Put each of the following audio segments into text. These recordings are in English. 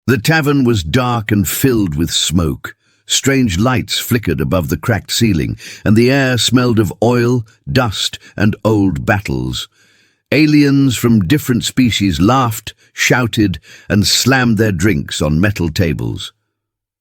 The tavern was dark and filled with smoke. Strange lights flickered above the cracked ceiling, and the air smelled of oil, dust, and old battles. Aliens from different species laughed, shouted, and slammed their drinks on metal tables.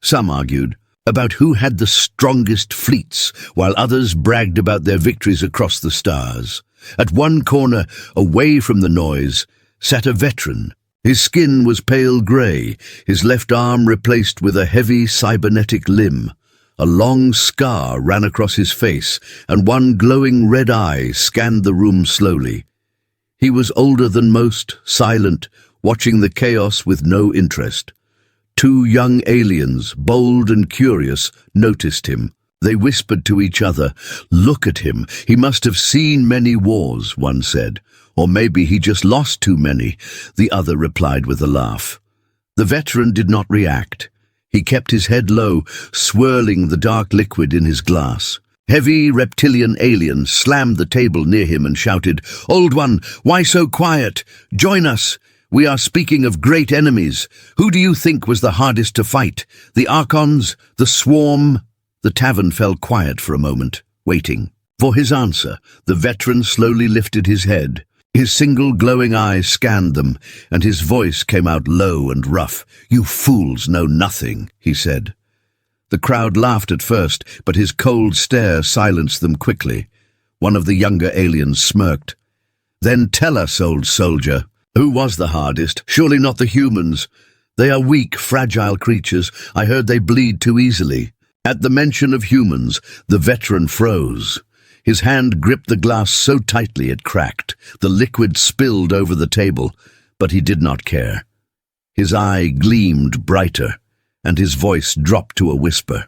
Some argued about who had the strongest fleets, while others bragged about their victories across the stars. At one corner, away from the noise, sat a veteran. His skin was pale grey, his left arm replaced with a heavy cybernetic limb. A long scar ran across his face, and one glowing red eye scanned the room slowly. He was older than most, silent, watching the chaos with no interest. Two young aliens, bold and curious, noticed him. They whispered to each other, "Look at him. He must have seen many wars," one said. "Or maybe he just lost too many," the other replied with a laugh. The veteran did not react. He kept his head low, swirling the dark liquid in his glass. Heavy reptilian alien slammed the table near him and shouted, "Old one, why so quiet? Join us. We are speaking of great enemies. Who do you think was the hardest to fight? The Archons? The Swarm?" The tavern fell quiet for a moment, waiting. For his answer, the veteran slowly lifted his head. His single glowing eye scanned them, and his voice came out low and rough. "You fools know nothing," he said. The crowd laughed at first, but his cold stare silenced them quickly. One of the younger aliens smirked. "Then tell us, old soldier, who was the hardest? Surely not the humans. They are weak, fragile creatures. I heard they bleed too easily." At the mention of humans, the veteran froze. His hand gripped the glass so tightly it cracked. The liquid spilled over the table, but he did not care. His eye gleamed brighter, and his voice dropped to a whisper.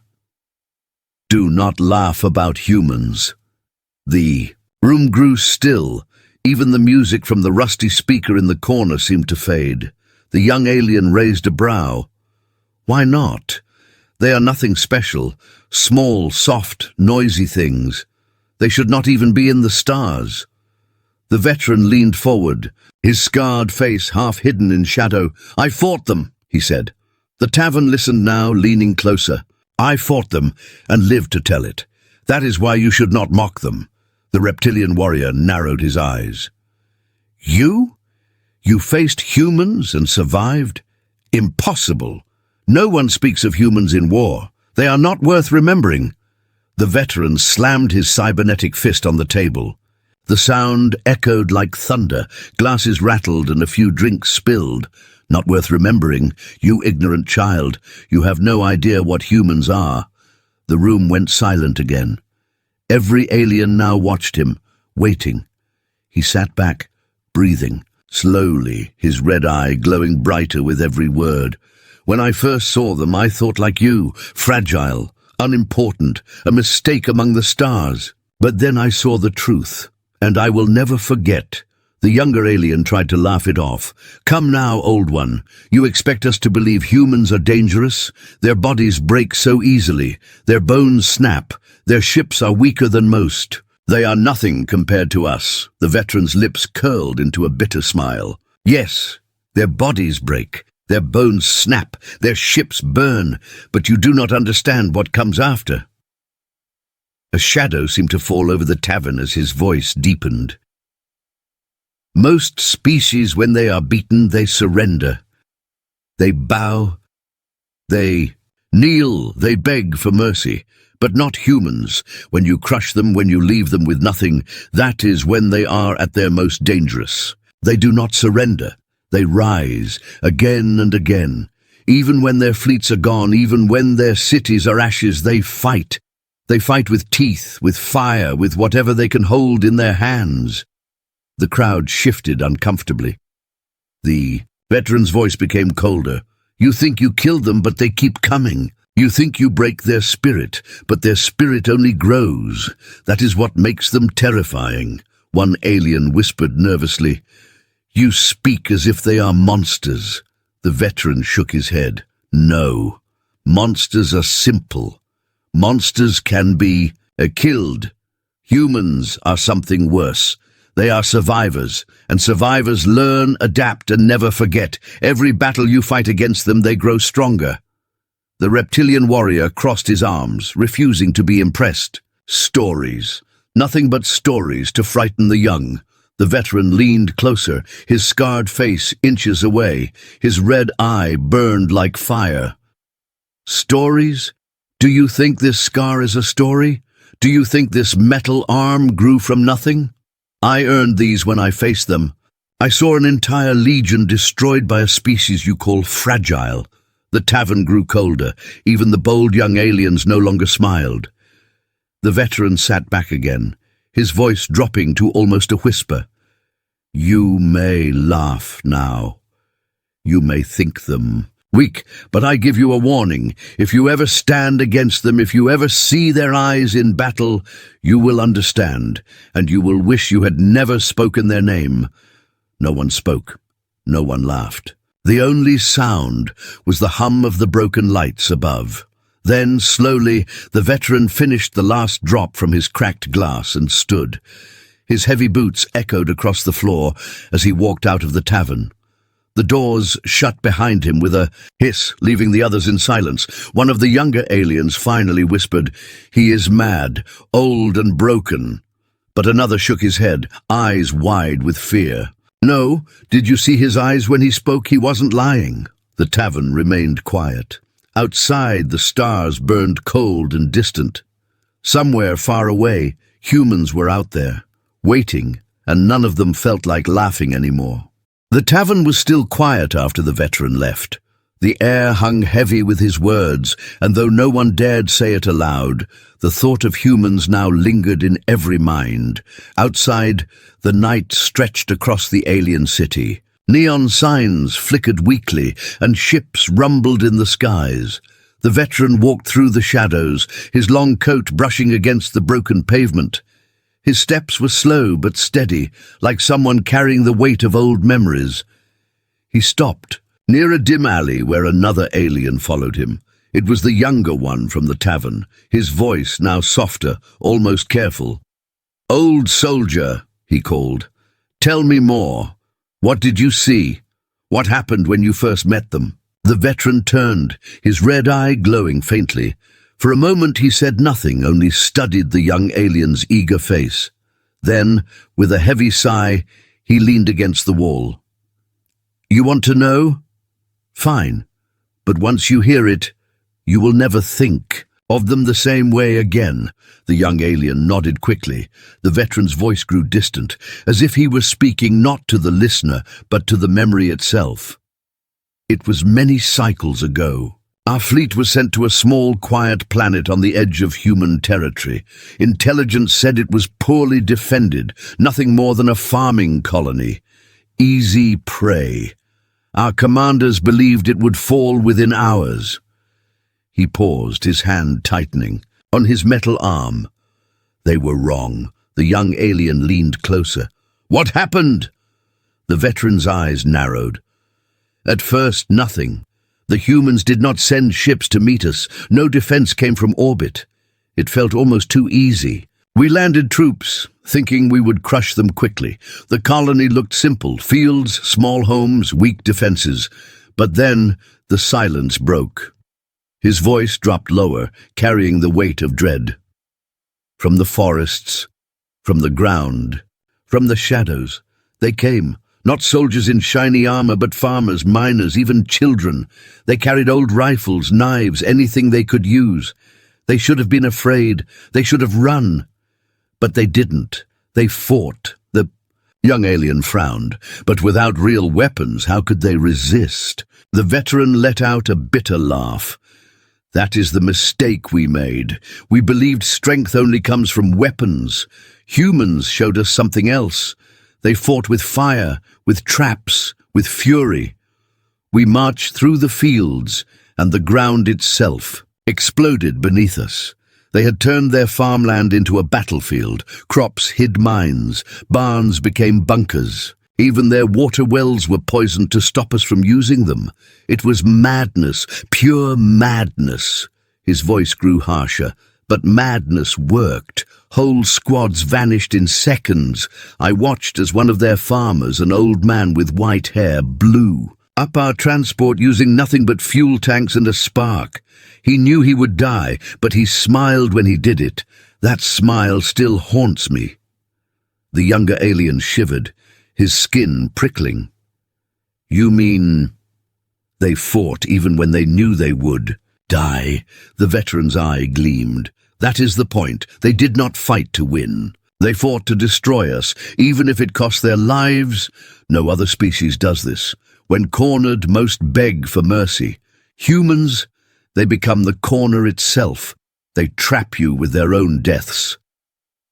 "Do not laugh about humans." The room grew still. Even the music from the rusty speaker in the corner seemed to fade. The young alien raised a brow. "Why not? They are nothing special. Small, soft, noisy things. They should not even be in the stars." The veteran leaned forward, his scarred face half hidden in shadow. "I fought them," he said. The tavern listened now, leaning closer. "I fought them and lived to tell it. That is why you should not mock them." The reptilian warrior narrowed his eyes. "You? You faced humans and survived? Impossible. No one speaks of humans in war. They are not worth remembering." The veteran slammed his cybernetic fist on the table. The sound echoed like thunder. Glasses rattled and a few drinks spilled. "Not worth remembering, you ignorant child. You have no idea what humans are." The room went silent again. Every alien now watched him, waiting. He sat back, breathing, slowly, his red eye glowing brighter with every word. "When I first saw them, I thought like you, fragile, unimportant, a mistake among the stars. But then I saw the truth, and I will never forget." The younger alien tried to laugh it off. "Come now, old one. You expect us to believe humans are dangerous? Their bodies break so easily. Their bones snap. Their ships are weaker than most. They are nothing compared to us." The veteran's lips curled into a bitter smile. "Yes, their bodies break. Their bones snap, their ships burn, but you do not understand what comes after." A shadow seemed to fall over the tavern as his voice deepened. "Most species, when they are beaten, they surrender. They bow, they kneel, they beg for mercy. But not humans. When you crush them, when you leave them with nothing, that is when they are at their most dangerous. They do not surrender. They rise, again and again. Even when their fleets are gone, even when their cities are ashes, they fight. They fight with teeth, with fire, with whatever they can hold in their hands." The crowd shifted uncomfortably. The veteran's voice became colder. "You think you killed them, but they keep coming. You think you break their spirit, but their spirit only grows. That is what makes them terrifying." One alien whispered nervously, "You speak as if they are monsters." The veteran shook his head. "No, monsters are simple. Monsters can be killed. Humans are something worse. They are survivors, and survivors learn, adapt, and never forget. Every battle you fight against them, they grow stronger. The reptilian warrior crossed his arms, refusing to be impressed. Stories. Nothing but stories to frighten the young. The veteran leaned closer, his scarred face inches away. His red eye burned like fire. Stories? Do you think this scar is a story? Do you think this metal arm grew from nothing? I earned these when I faced them. I saw an entire legion destroyed by a species you call fragile. The tavern grew colder. Even the bold young aliens no longer smiled. The veteran sat back again, his voice dropping to almost a whisper. You may laugh now. You may think them weak, but I give you a warning. If you ever stand against them, if you ever see their eyes in battle, you will understand, and you will wish you had never spoken their name. No one spoke. No one laughed. The only sound was the hum of the broken lights above. Then, slowly, the veteran finished the last drop from his cracked glass and stood. His heavy boots echoed across the floor as he walked out of the tavern. The doors shut behind him with a hiss, leaving the others in silence. One of the younger aliens finally whispered, "He is mad, old and broken." But another shook his head, eyes wide with fear. No, did you see his eyes when he spoke? He wasn't lying. The tavern remained quiet. Outside, the stars burned cold and distant. Somewhere far away, humans were out there, waiting, and none of them felt like laughing anymore. The tavern was still quiet after the veteran left. The air hung heavy with his words, and though no one dared say it aloud, the thought of humans now lingered in every mind. Outside, the night stretched across the alien city. Neon signs flickered weakly, and ships rumbled in the skies. The veteran walked through the shadows, his long coat brushing against the broken pavement. His steps were slow but steady, like someone carrying the weight of old memories. He stopped, near a dim alley where another alien followed him. It was the younger one from the tavern, his voice now softer, almost careful. "Old soldier," he called, "tell me more. What did you see? What happened when you first met them?" The veteran turned, his red eye glowing faintly. For a moment he said nothing, only studied the young alien's eager face. Then, with a heavy sigh, he leaned against the wall. "You want to know? Fine. But once you hear it, you will never think of them the same way again." The young alien nodded quickly. The veteran's voice grew distant, as if he were speaking not to the listener, but to the memory itself. "It was many cycles ago. Our fleet was sent to a small, quiet planet on the edge of human territory. Intelligence said it was poorly defended, nothing more than a farming colony. Easy prey. Our commanders believed it would fall within hours." He paused, his hand tightening on his metal arm. They were wrong. The young alien leaned closer. "What happened?" The veteran's eyes narrowed. "At first, nothing. The humans did not send ships to meet us. No defense came from orbit. It felt almost too easy. We landed troops, thinking we would crush them quickly. The colony looked simple, fields, small homes, weak defenses. But then the silence broke." His voice dropped lower, carrying the weight of dread. "From the forests, from the ground, from the shadows, they came. Not soldiers in shiny armor, but farmers, miners, even children. They carried old rifles, knives, anything they could use. They should have been afraid. They should have run. But they didn't. They fought." The young alien frowned. "But without real weapons, how could they resist?" The veteran let out a bitter laugh. "That is the mistake we made. We believed strength only comes from weapons. Humans showed us something else. They fought with fire, with traps, with fury. We marched through the fields, and the ground itself exploded beneath us. They had turned their farmland into a battlefield. Crops hid mines. Barns became bunkers. Even their water wells were poisoned to stop us from using them. It was madness, pure madness." His voice grew harsher. But madness worked. Whole squads vanished in seconds. I watched as one of their farmers, an old man with white hair, blew up our transport using nothing but fuel tanks and a spark. He knew he would die, but he smiled when he did it. That smile still haunts me. The younger alien shivered, his skin prickling. You mean they fought even when they knew they would die? The veteran's eye gleamed. That is the point. They did not fight to win. They fought to destroy us, even if it cost their lives. No other species does this. When cornered, most beg for mercy. Humans, they become the corner itself. They trap you with their own deaths.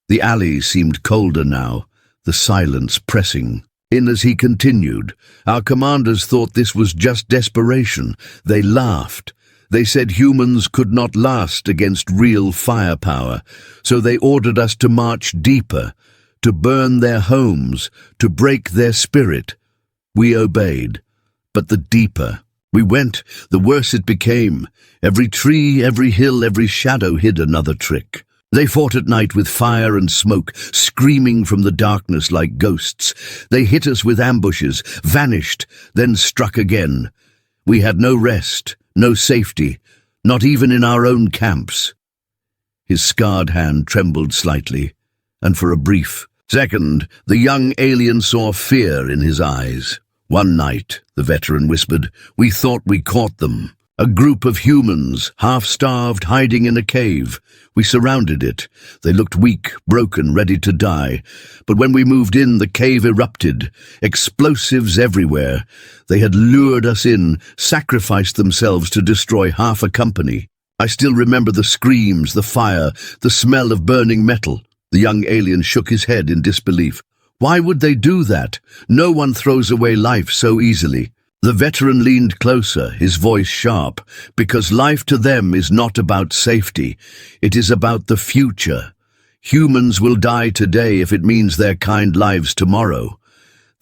The alley seemed colder now, the silence pressing in as he continued. Our commanders thought this was just desperation. They laughed. They said humans could not last against real firepower, so they ordered us to march deeper, to burn their homes, to break their spirit. We obeyed, but the deeper we went, the worse it became. Every tree, every hill, every shadow hid another trick. They fought at night with fire and smoke, screaming from the darkness like ghosts. They hit us with ambushes, vanished, then struck again. We had no rest, no safety, not even in our own camps. His scarred hand trembled slightly, and for a brief second, the young alien saw fear in his eyes. One night, the veteran whispered, we thought we caught them. A group of humans, half-starved, hiding in a cave. We surrounded it. They looked weak, broken, ready to die. But when we moved in, the cave erupted. Explosives everywhere. They had lured us in, sacrificed themselves to destroy half a company. I still remember the screams, the fire, the smell of burning metal. The young alien shook his head in disbelief. Why would they do that? No one throws away life so easily. The veteran leaned closer, his voice sharp, because life to them is not about safety. It is about the future. Humans will die today if it means their kind lives tomorrow.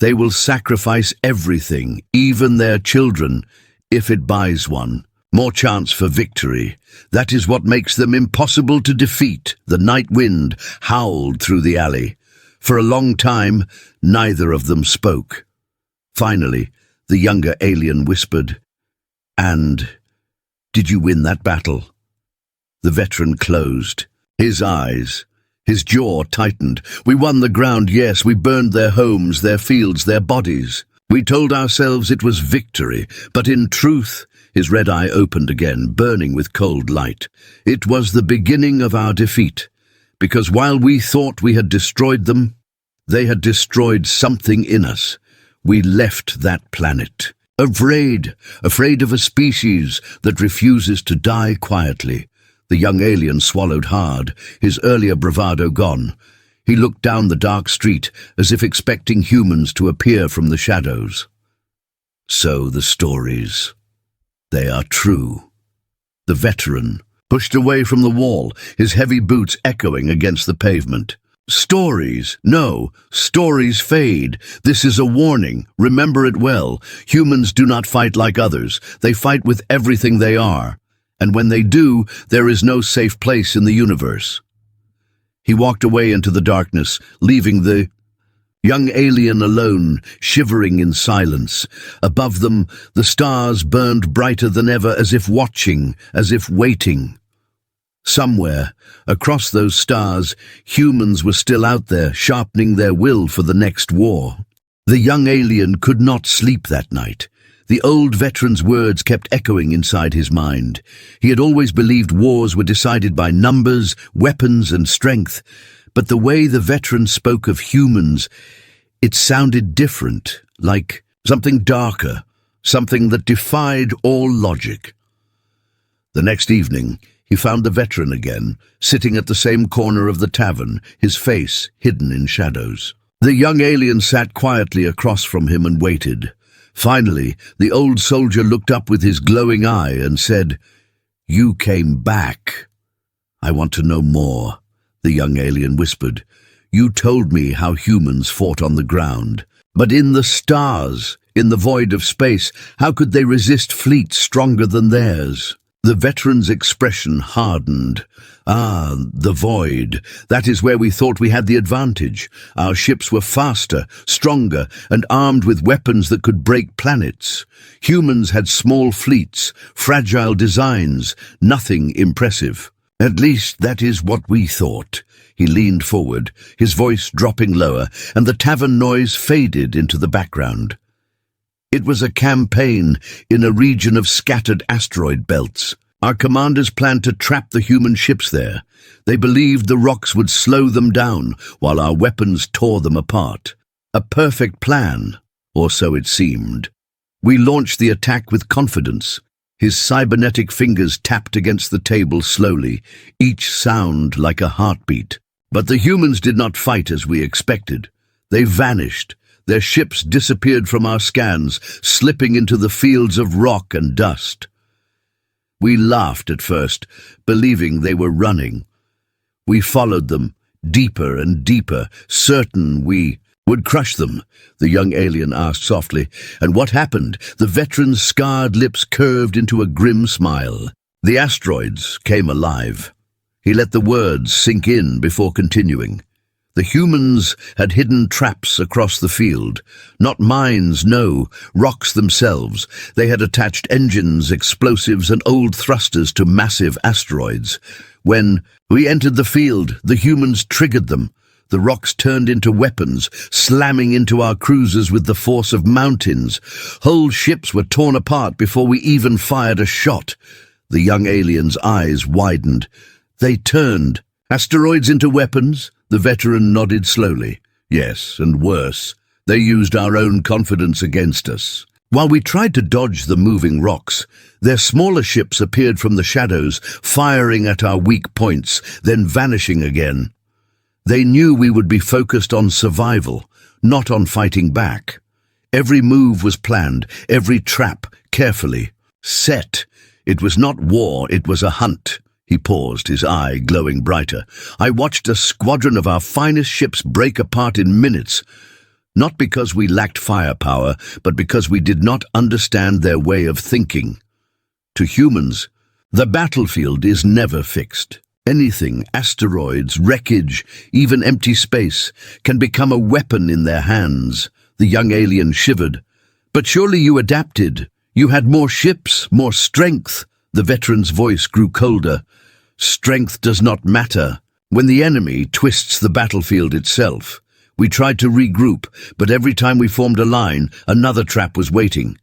They will sacrifice everything, even their children, if it buys one. More chance for victory. That is what makes them impossible to defeat. The night wind howled through the alley. For a long time, neither of them spoke. Finally, the younger alien whispered, "And did you win that battle?" The veteran closed. His jaw tightened. We won the ground, yes. We burned their homes, their fields, their bodies. We told ourselves it was victory, but in truth, his red eye opened again, burning with cold light. It was the beginning of our defeat, because while we thought we had destroyed them, they had destroyed something in us. We left that planet, afraid of a species that refuses to die quietly. The young alien swallowed hard, his earlier bravado gone. He looked down the dark street as if expecting humans to appear from the shadows. So the stories, they are true. The veteran pushed away from the wall, his heavy boots echoing against the pavement. Stories, no, stories fade. This is a warning. Remember it well. Humans do not fight like others. They fight with everything they are. And when they do, there is no safe place in the universe. He walked away into the darkness, leaving the young alien alone, shivering in silence. Above them, the stars burned brighter than ever, as if watching, as if waiting. Somewhere, across those stars, humans were still out there, sharpening their will for the next war. The young alien could not sleep that night. The old veteran's words kept echoing inside his mind. He had always believed wars were decided by numbers, weapons, and strength. But the way the veteran spoke of humans, it sounded different, like something darker, something that defied all logic. The next evening, he found the veteran again, sitting at the same corner of the tavern, his face hidden in shadows. The young alien sat quietly across from him and waited. Finally, the old soldier looked up with his glowing eye and said, "You came back." "I want to know more," the young alien whispered. "You told me how humans fought on the ground. But in the stars, in the void of space, how could they resist fleets stronger than theirs?" The veteran's expression hardened. Ah, the void. That is where we thought we had the advantage. Our ships were faster, stronger, and armed with weapons that could break planets. Humans had small fleets, fragile designs, nothing impressive. At least that is what we thought. He leaned forward, his voice dropping lower, and the tavern noise faded into the background. It was a campaign in a region of scattered asteroid belts. Our commanders planned to trap the human ships there. They believed the rocks would slow them down while our weapons tore them apart. A perfect plan, or so it seemed. We launched the attack with confidence. His cybernetic fingers tapped against the table slowly, each sound like a heartbeat. But the humans did not fight as we expected. They vanished. Their ships disappeared from our scans, slipping into the fields of rock and dust. We laughed at first, believing they were running. We followed them, deeper and deeper, certain we would crush them, the young alien asked softly. And what happened? The veteran's scarred lips curved into a grim smile. The asteroids came alive. He let the words sink in before continuing. The humans had hidden traps across the field. Not mines, no, rocks themselves. They had attached engines, explosives, and old thrusters to massive asteroids. When we entered the field, the humans triggered them. The rocks turned into weapons, slamming into our cruisers with the force of mountains. Whole ships were torn apart before we even fired a shot. The young alien's eyes widened. They turned. Asteroids into weapons? The veteran nodded slowly. Yes, and worse. They used our own confidence against us. While we tried to dodge the moving rocks, their smaller ships appeared from the shadows, firing at our weak points, then vanishing again. They knew we would be focused on survival, not on fighting back. Every move was planned, every trap carefully set. It was not war, it was a hunt. He paused, his eye glowing brighter. I watched a squadron of our finest ships break apart in minutes, not because we lacked firepower, but because we did not understand their way of thinking. To humans, the battlefield is never fixed. Anything, asteroids, wreckage, even empty space, can become a weapon in their hands. The young alien shivered. But surely you adapted. You had more ships, more strength. The veteran's voice grew colder. Strength does not matter when the enemy twists the battlefield itself. We tried to regroup, but every time we formed a line, another trap was waiting.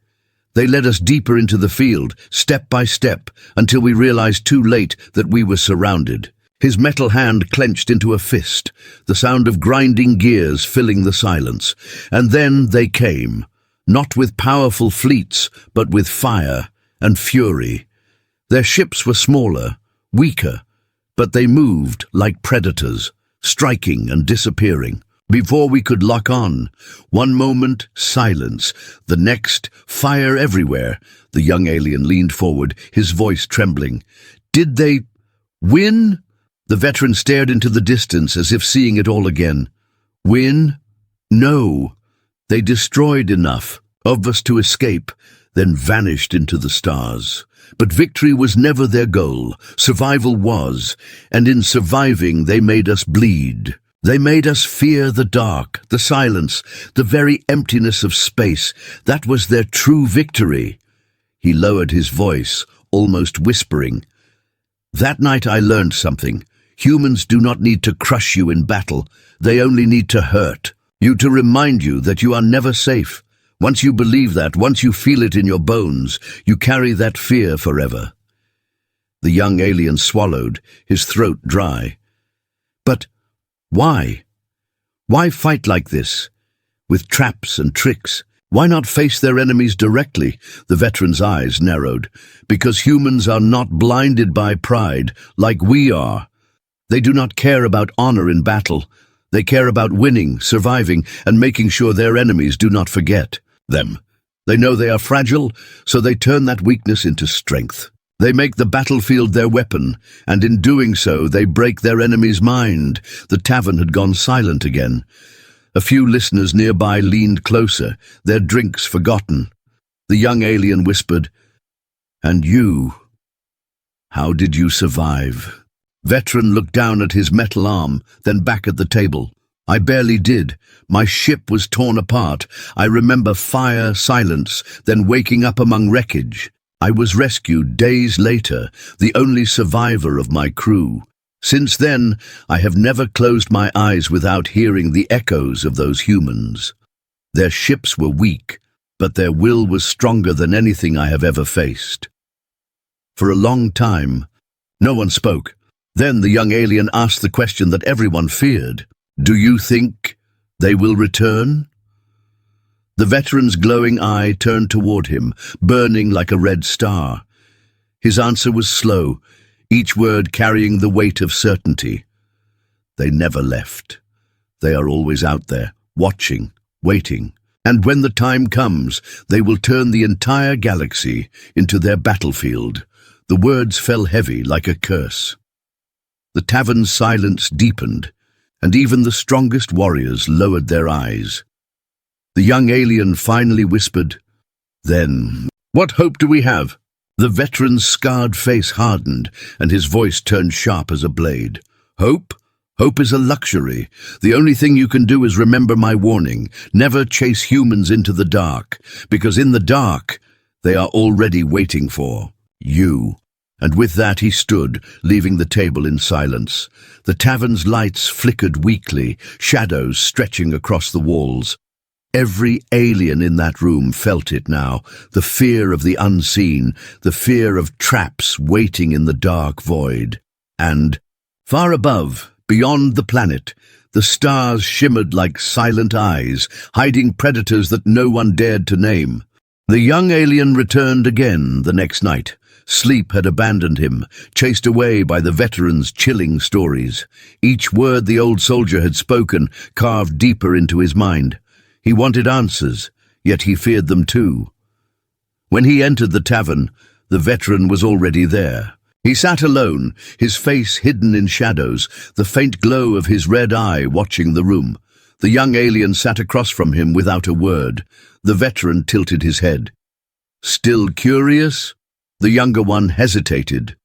They led us deeper into the field, step by step, until we realized too late that we were surrounded. His metal hand clenched into a fist, the sound of grinding gears filling the silence. And then they came, not with powerful fleets, but with fire and fury. Their ships were smaller, weaker, but they moved like predators, striking and disappearing. Before we could lock on, one moment, silence, the next, fire everywhere. The young alien leaned forward, his voice trembling. Did they win? The veteran stared into the distance as if seeing it all again. Win? No. They destroyed enough of us to escape, then vanished into the stars. But victory was never their goal. Survival was, and in surviving they made us bleed. They made us fear the dark, the silence, the very emptiness of space. That was their true victory. He lowered his voice, almost whispering. That night I learned something. Humans do not need to crush you in battle. They only need to hurt you, to remind you that you are never safe. Once you believe that, once you feel it in your bones, you carry that fear forever. The young alien swallowed, his throat dry. But why? Why fight like this? With traps and tricks? Why not face their enemies directly? The veteran's eyes narrowed. Because humans are not blinded by pride, like we are. They do not care about honor in battle. They care about winning, surviving, and making sure their enemies do not forget them. They know they are fragile, so they turn that weakness into strength. They make the battlefield their weapon, and in doing so, they break their enemy's mind. The tavern had gone silent again. A few listeners nearby leaned closer, their drinks forgotten. The young alien whispered, "And you, How did you survive? Veteran looked down at his metal arm, then back at the table. I barely did. My ship was torn apart. I remember fire, silence, then waking up among wreckage. I was rescued days later, the only survivor of my crew. Since then, I have never closed my eyes without hearing the echoes of those humans. Their ships were weak, but their will was stronger than anything I have ever faced. For a long time, no one spoke. Then the young alien asked the question that everyone feared. Do you think they will return? The veteran's glowing eye turned toward him, burning like a red star. His answer was slow, each word carrying the weight of certainty. They never left. They are always out there, watching, waiting. And when the time comes, they will turn the entire galaxy into their battlefield. The words fell heavy like a curse. The tavern's silence deepened, and even the strongest warriors lowered their eyes. The young alien finally whispered, "Then, what hope do we have?" The veteran's scarred face hardened, and his voice turned sharp as a blade. "Hope? Hope is a luxury. The only thing you can do is remember my warning. Never chase humans into the dark, because in the dark, they are already waiting for you." And with that he stood, leaving the table in silence. The tavern's lights flickered weakly, shadows stretching across the walls. Every alien in that room felt it now, the fear of the unseen, the fear of traps waiting in the dark void. And, far above, beyond the planet, the stars shimmered like silent eyes, hiding predators that no one dared to name. The young alien returned again the next night. Sleep had abandoned him, chased away by the veteran's chilling stories. Each word the old soldier had spoken carved deeper into his mind. He wanted answers, yet he feared them too. When he entered the tavern, the veteran was already there. He sat alone, his face hidden in shadows, the faint glow of his red eye watching the room. The young alien sat across from him without a word. The veteran tilted his head. "Still curious?" The younger one hesitated.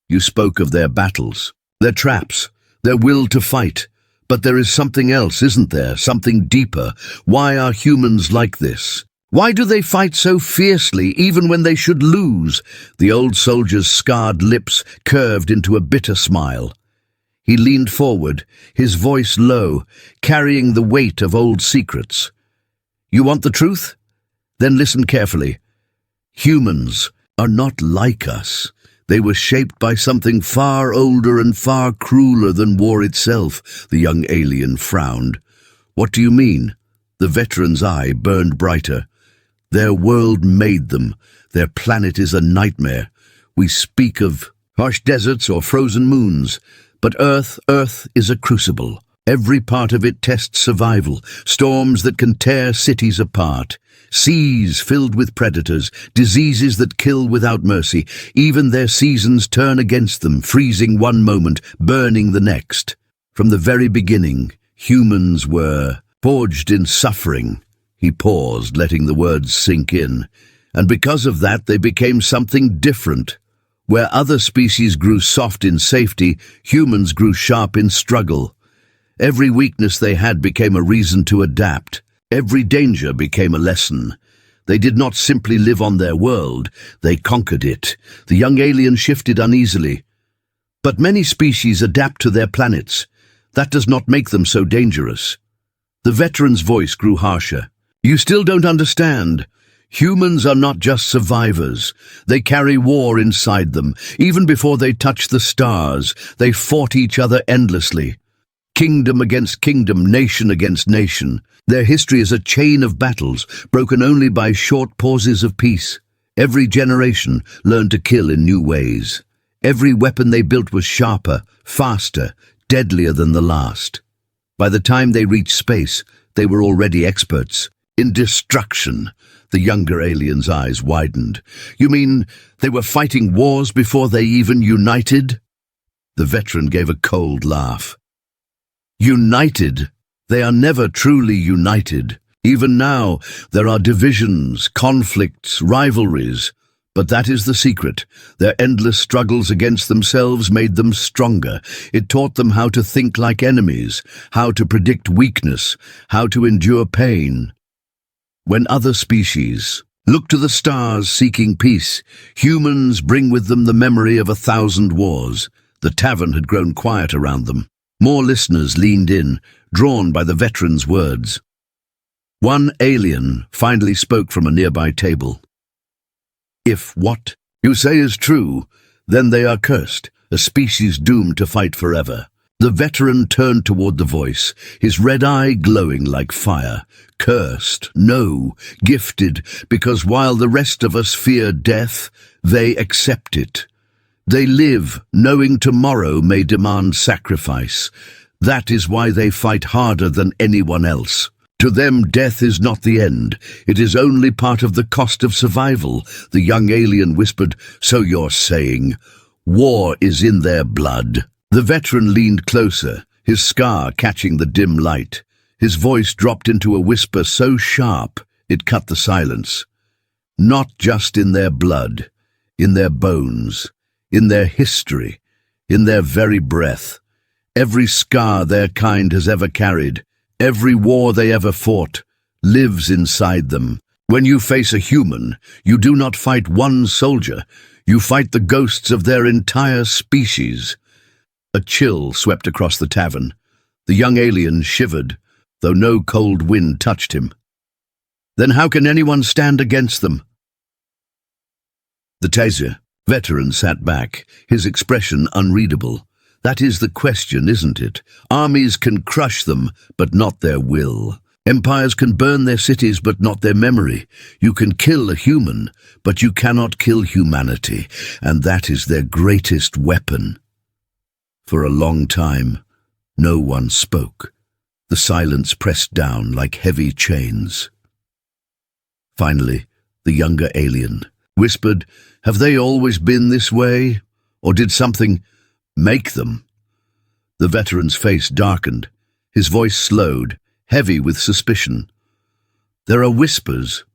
"You spoke of their battles, their traps, their will to fight. But there is something else, isn't there? Something deeper. Why are humans like this? Why do they fight so fiercely, even when they should lose?" The old soldier's scarred lips curved into a bitter smile. He leaned forward, his voice low, carrying the weight of old secrets. "You want the truth? Then listen carefully. Humans are not like us. They were shaped by something far older and far crueler than war itself." The young alien frowned. "What do you mean?" The veteran's eye burned brighter. "Their world made them. Their planet is a nightmare. We speak of harsh deserts or frozen moons, but Earth is a crucible. Every part of it tests survival, storms that can tear cities apart. Seas filled with predators, diseases that kill without mercy. Even their seasons turn against them, freezing one moment, burning the next. From the very beginning, humans were forged in suffering." He paused, letting the words sink in. "And because of that, they became something different. Where other species grew soft in safety, humans grew sharp in struggle. Every weakness they had became a reason to adapt. Every danger became a lesson. They did not simply live on their world, they conquered it." The young alien shifted uneasily. "But many species adapt to their planets. That does not make them so dangerous." The veteran's voice grew harsher. "You still don't understand. Humans are not just survivors. They carry war inside them. Even before they touched the stars, they fought each other endlessly. Kingdom against kingdom, nation against nation. Their history is a chain of battles, broken only by short pauses of peace. Every generation learned to kill in new ways. Every weapon they built was sharper, faster, deadlier than the last. By the time they reached space, they were already experts in destruction." The younger alien's eyes widened. "You mean they were fighting wars before they even united?" The veteran gave a cold laugh. "United? They are never truly united. Even now, there are divisions, conflicts, rivalries. But that is the secret. Their endless struggles against themselves made them stronger. It taught them how to think like enemies, how to predict weakness, how to endure pain. When other species look to the stars seeking peace, humans bring with them the memory of 1,000 wars. The tavern had grown quiet around them. More listeners leaned in, drawn by the veteran's words. One alien finally spoke from a nearby table. "If what you say is true, then they are cursed, a species doomed to fight forever." The veteran turned toward the voice, his red eye glowing like fire. "Cursed, no, gifted, because while the rest of us fear death, they accept it. They live, knowing tomorrow may demand sacrifice. That is why they fight harder than anyone else. To them, death is not the end. It is only part of the cost of survival." The young alien whispered, "So you're saying war is in their blood?" The veteran leaned closer, his scar catching the dim light. His voice dropped into a whisper so sharp it cut the silence. "Not just in their blood, in their bones, in their history, in their very breath. Every scar their kind has ever carried, every war they ever fought, lives inside them. When you face a human, you do not fight one soldier, you fight the ghosts of their entire species." A chill swept across the tavern. The young alien shivered, though no cold wind touched him. "Then how can anyone stand against them?" The Taser veteran sat back, his expression unreadable. "That is the question, isn't it? Armies can crush them, but not their will. Empires can burn their cities, but not their memory. You can kill a human, but you cannot kill humanity, and that is their greatest weapon." For a long time, no one spoke. The silence pressed down like heavy chains. Finally, the younger alien whispered, "Have they always been this way? Or did something make them?" The veteran's face darkened. His voice slowed, heavy with suspicion. "There are whispers,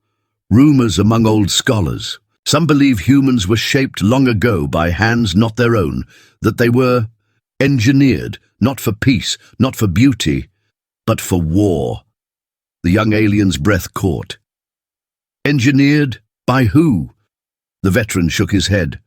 rumors among old scholars. Some believe humans were shaped long ago by hands not their own, that they were engineered, not for peace, not for beauty, but for war." The young alien's breath caught. "Engineered? By who?" The veteran shook his head.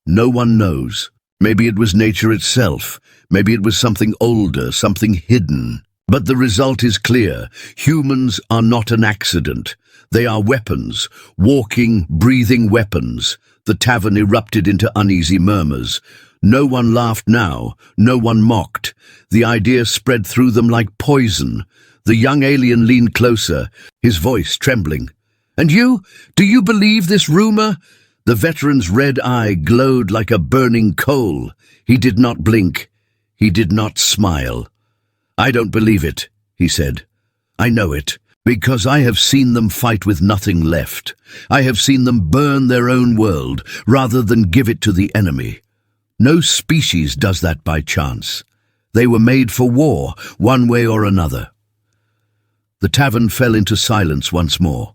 "No one knows. Maybe it was nature itself. Maybe it was something older, something hidden. But the result is clear. Humans are not an accident. They are weapons, walking, breathing weapons." The tavern erupted into uneasy murmurs. No one laughed now, no one mocked. The idea spread through them like poison. The young alien leaned closer, his voice trembling. "And you? Do you believe this rumor?" The veteran's red eye glowed like a burning coal. He did not blink. He did not smile. "I don't believe it," he said. "I know it, because I have seen them fight with nothing left. I have seen them burn their own world rather than give it to the enemy. No species does that by chance. They were made for war, one way or another." The tavern fell into silence once more.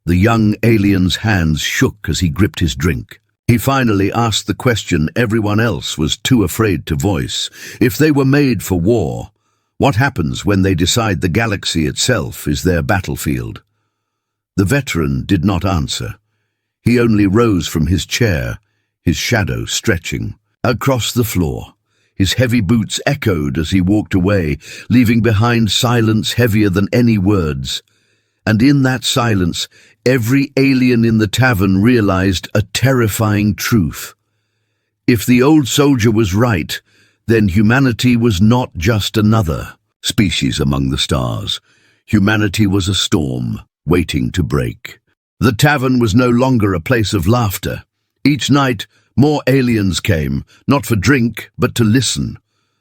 The young alien's hands shook as he gripped his drink. He finally asked the question everyone else was too afraid to voice. If they were made for war, what happens when they decide the galaxy itself is their battlefield? The veteran did not answer. He only rose from his chair, his shadow stretching across the floor. His heavy boots echoed as he walked away, leaving behind silence heavier than any words. And in that silence, every alien in the tavern realized a terrifying truth. If the old soldier was right, then humanity was not just another species among the stars. Humanity was a storm waiting to break. The tavern was no longer a place of laughter. Each night, more aliens came, not for drink, but to listen.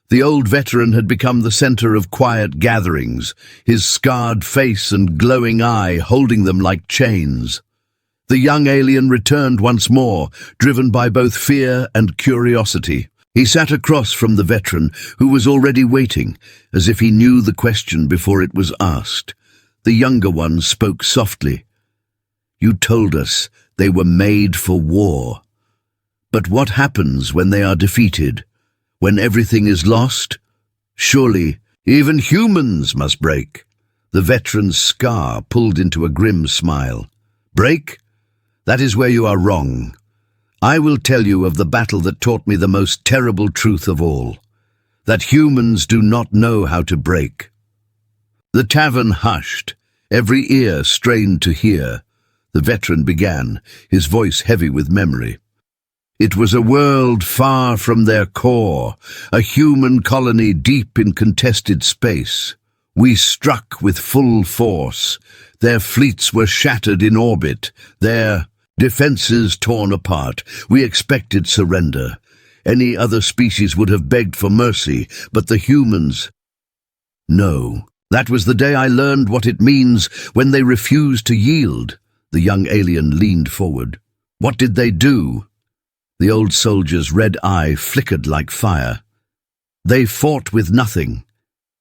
The old veteran had become the center of quiet gatherings, his scarred face and glowing eye holding them like chains. The young alien returned once more, driven by both fear and curiosity. He sat across from the veteran, who was already waiting, as if he knew the question before it was asked. The younger one spoke softly. "You told us They were made for war. But what happens when they are defeated? When everything is lost? Surely, even humans must break. The veteran's scar pulled into a grim smile. Break? That is where you are wrong. I will tell you of the battle that taught me the most terrible truth of all, that humans do not know how to break. The tavern hushed, every ear strained to hear. The veteran began, his voice heavy with memory. It was a world far from their core, a human colony deep in contested space. We struck with full force. Their fleets were shattered in orbit, their defenses torn apart. We expected surrender. Any other species would have begged for mercy, but the humans... No. That was the day I learned what it means when they refuse to yield. The young alien leaned forward. What did they do? The old soldier's red eye flickered like fire. They fought with nothing.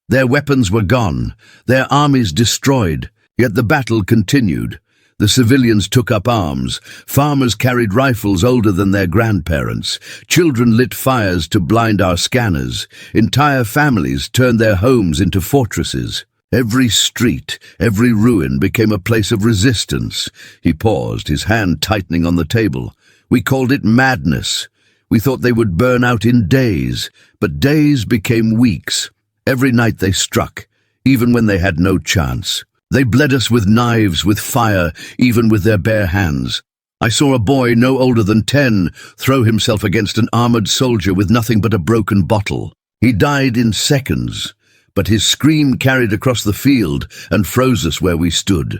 Their weapons were gone, their armies destroyed, yet the battle continued. The civilians took up arms, farmers carried rifles older than their grandparents, children lit fires to blind our scanners, entire families turned their homes into fortresses. Every street, every ruin became a place of resistance. He paused, his hand tightening on the table. We called it madness. We thought they would burn out in days, but days became weeks. Every night they struck, even when they had no chance. They bled us with knives, with fire, even with their bare hands. I saw a boy no older than 10 throw himself against an armored soldier with nothing but a broken bottle. He died in seconds, but his scream carried across the field and froze us where we stood.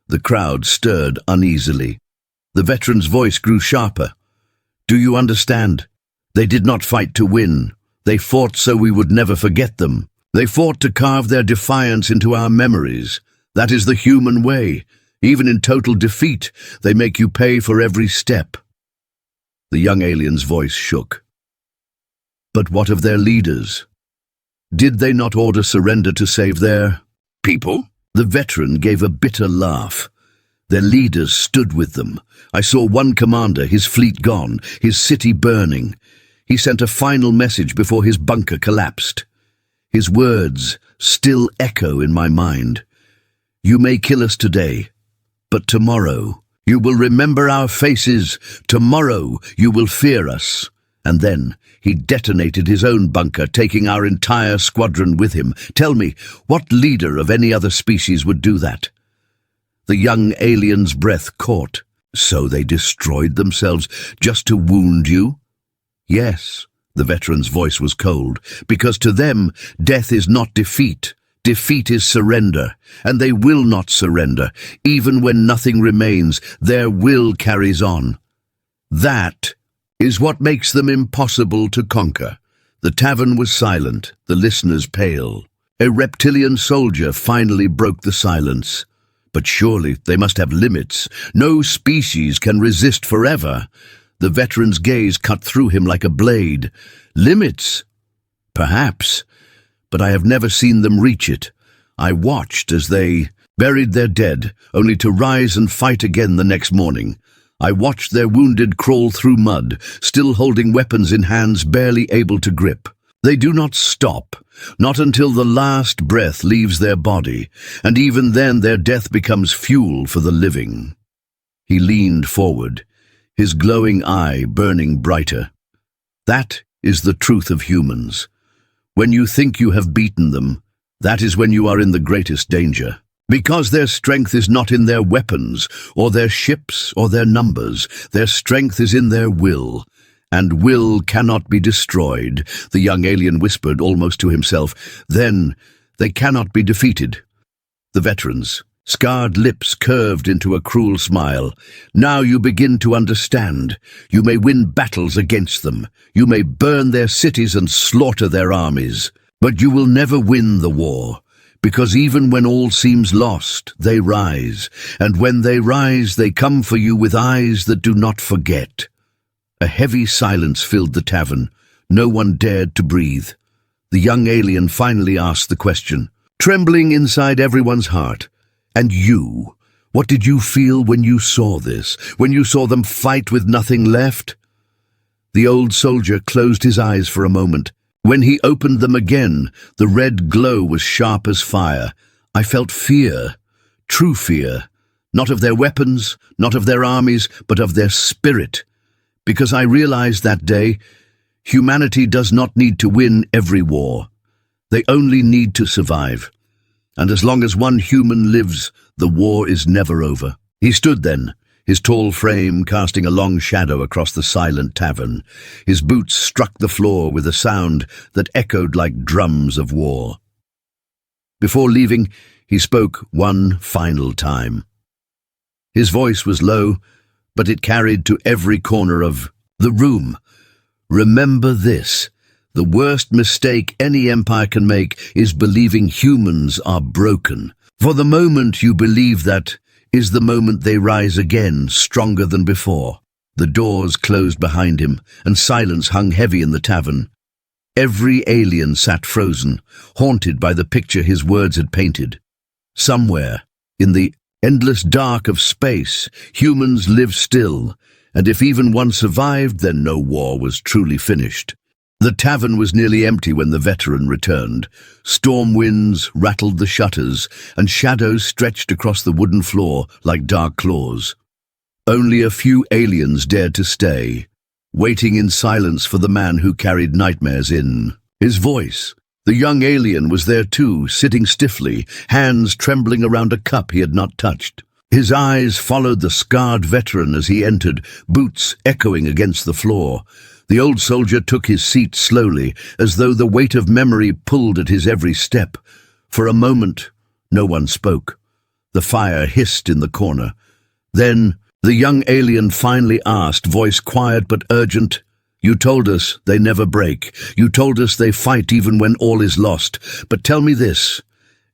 The crowd stirred uneasily. The veteran's voice grew sharper. Do you understand? They did not fight to win. They fought so we would never forget them. They fought to carve their defiance into our memories. That is the human way. Even in total defeat, they make you pay for every step. The young alien's voice shook. But what of their leaders? Did they not order surrender to save their people? The veteran gave a bitter laugh. Their leaders stood with them. I saw one commander, his fleet gone, his city burning. He sent a final message before his bunker collapsed. His words still echo in my mind. You may kill us today, but tomorrow you will remember our faces. Tomorrow you will fear us. And then he detonated his own bunker, taking our entire squadron with him. Tell me, what leader of any other species would do that? The young alien's breath caught. So they destroyed themselves just to wound you? Yes, the veteran's voice was cold, because to them, death is not defeat. Defeat is surrender, and they will not surrender. Even when nothing remains, their will carries on. That is what makes them impossible to conquer. The tavern was silent, the listeners pale. A reptilian soldier finally broke the silence. But surely they must have limits. No species can resist forever. The veteran's gaze cut through him like a blade. Limits? Perhaps. But I have never seen them reach it. I watched as they buried their dead, only to rise and fight again the next morning. I watched their wounded crawl through mud, still holding weapons in hands barely able to grip. They do not stop, not until the last breath leaves their body, and even then their death becomes fuel for the living. He leaned forward, his glowing eye burning brighter. That is the truth of humans. When you think you have beaten them, that is when you are in the greatest danger. Because their strength is not in their weapons, or their ships, or their numbers. Their strength is in their will, and will cannot be destroyed, the young alien whispered almost to himself. Then they cannot be defeated. The veteran's scarred lips curved into a cruel smile. Now you begin to understand. You may win battles against them. You may burn their cities and slaughter their armies. But you will never win the war, because even when all seems lost, they rise. And when they rise, they come for you with eyes that do not forget. A heavy silence filled the tavern. No one dared to breathe. The young alien finally asked the question, trembling inside everyone's heart. And you, What did you feel when you saw this, when you saw them fight with nothing left? The old soldier closed his eyes for a moment. When he opened them again, the red glow was sharp as fire. I felt fear, true fear, not of their weapons, not of their armies, but of their spirit. Because I realized that day, humanity does not need to win every war. They only need to survive. And as long as one human lives, the war is never over. He stood then, his tall frame casting a long shadow across the silent tavern. His boots struck the floor with a sound that echoed like drums of war. Before leaving, he spoke one final time. His voice was low, but it carried to every corner of the room. Remember this. The worst mistake any empire can make is believing humans are broken. For the moment you believe that is the moment they rise again, stronger than before. The doors closed behind him, and silence hung heavy in the tavern. Every alien sat frozen, haunted by the picture his words had painted. Somewhere, in the endless dark of space, humans lived still, and if even one survived, then no war was truly finished. The tavern was nearly empty when the veteran returned. Storm winds rattled the shutters, and shadows stretched across the wooden floor like dark claws. Only a few aliens dared to stay, waiting in silence for the man who carried nightmares in his voice. The young alien was there too, sitting stiffly, hands trembling around a cup he had not touched. His eyes followed the scarred veteran as he entered, boots echoing against the floor. The old soldier took his seat slowly, as though the weight of memory pulled at his every step. For a moment, no one spoke. The fire hissed in the corner. Then, the young alien finally asked, voice quiet but urgent, "You told us they never break. You told us they fight even when all is lost. But tell me this.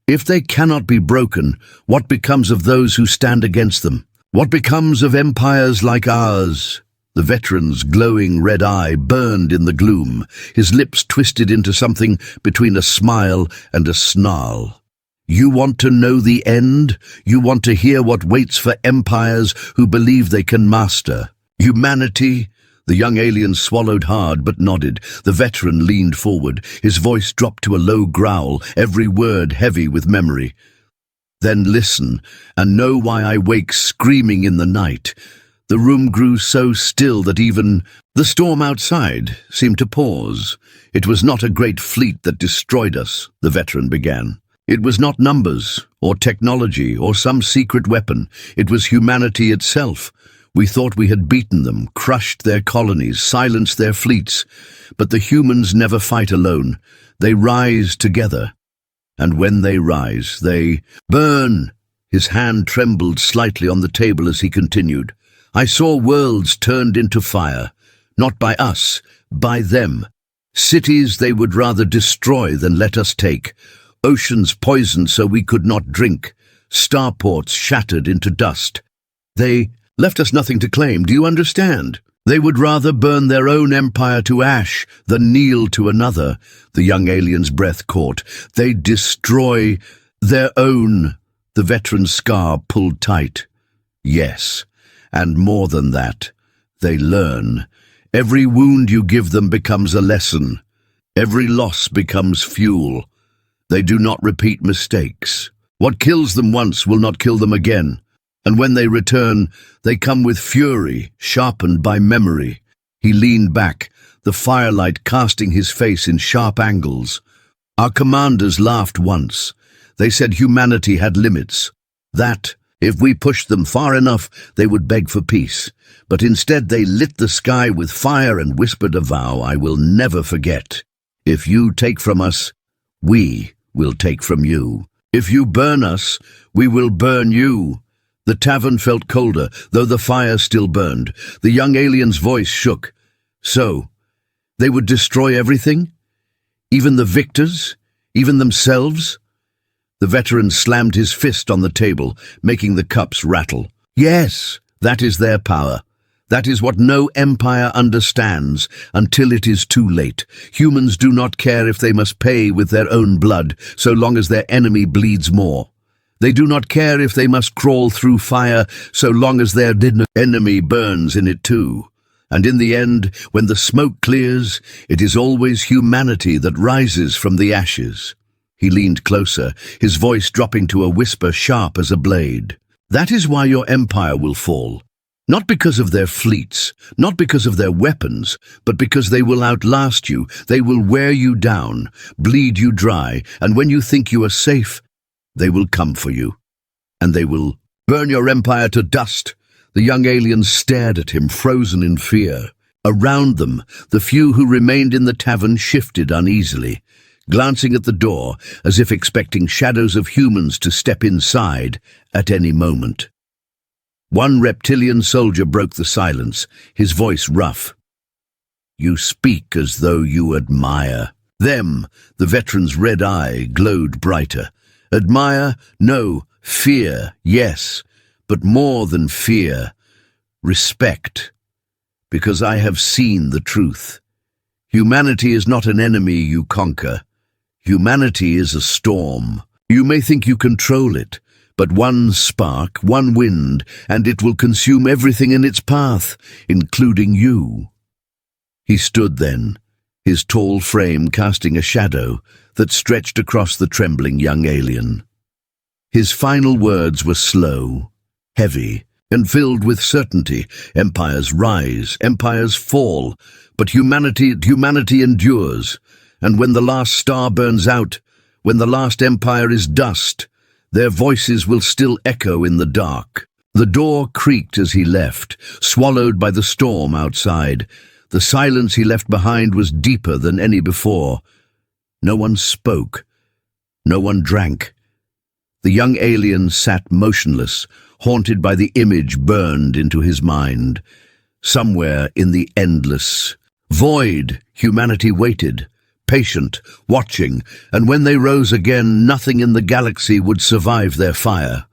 If they cannot be broken, what becomes of those who stand against them? What becomes of empires like ours?" The veteran's glowing red eye burned in the gloom, his lips twisted into something between a smile and a snarl. "You want to know the end? You want to hear what waits for empires who believe they can master humanity?" The young alien swallowed hard but nodded. The veteran leaned forward. His voice dropped to a low growl, every word heavy with memory. "Then listen, and know why I wake screaming in the night." The room grew so still that even the storm outside seemed to pause. "It was not a great fleet that destroyed us," the veteran began. "It was not numbers, or technology, or some secret weapon. It was humanity itself. We thought we had beaten them, crushed their colonies, silenced their fleets. But the humans never fight alone. They rise together. And when they rise, they burn." His hand trembled slightly on the table as he continued. "I saw worlds turned into fire, not by us, by them. Cities they would rather destroy than let us take. Oceans poisoned so we could not drink. Starports shattered into dust. They left us nothing to claim, do you understand? They would rather burn their own empire to ash than kneel to another." The young alien's breath caught. "They destroy their own." The veteran's scar pulled tight. "Yes. And more than that, they learn. Every wound you give them becomes a lesson. Every loss becomes fuel. They do not repeat mistakes. What kills them once will not kill them again. And when they return, they come with fury, sharpened by memory." He leaned back, the firelight casting his face in sharp angles. "Our commanders laughed once. They said humanity had limits. That if we pushed them far enough, they would beg for peace. But instead they lit the sky with fire and whispered a vow I will never forget. If you take from us, we will take from you. If you burn us, we will burn you." The tavern felt colder, though the fire still burned. The young alien's voice shook. "So, they would destroy everything? Even the victors? Even themselves?" The veteran slammed his fist on the table, making the cups rattle. "Yes, that is their power. That is what no empire understands until it is too late. Humans do not care if they must pay with their own blood, so long as their enemy bleeds more. They do not care if they must crawl through fire so long as their enemy burns in it too. And in the end, when the smoke clears, it is always humanity that rises from the ashes. He leaned closer, his voice dropping to a whisper sharp as a blade. That is why your empire will fall. Not because of their fleets, not because of their weapons, but because they will outlast you. They will wear you down, bleed you dry, and when you think you are safe, they will come for you. And they will burn your empire to dust. The young aliens stared at him, frozen in fear. Around them, the few who remained in the tavern shifted uneasily, glancing at the door as if expecting shadows of humans to step inside at any moment. One reptilian soldier broke the silence, his voice rough. "You speak as though you admire them." The veteran's red eye glowed brighter. "Admire? No. Fear, yes. But more than fear, respect. Because I have seen the truth. Humanity is not an enemy you conquer. Humanity is a storm. You may think you control it, but one spark, one wind, and it will consume everything in its path, including you." He stood then, his tall frame casting a shadow that stretched across the trembling young alien. His final words were slow, heavy, and filled with certainty. Empires rise, empires fall, but humanity endures. And when the last star burns out, when the last empire is dust, their voices will still echo in the dark. The door creaked as he left, swallowed by the storm outside. The silence he left behind was deeper than any before. No one spoke. No one drank. The young alien sat motionless, haunted by the image burned into his mind. Somewhere in the endless void, humanity waited, patient, watching, and when they rose again, nothing in the galaxy would survive their fire.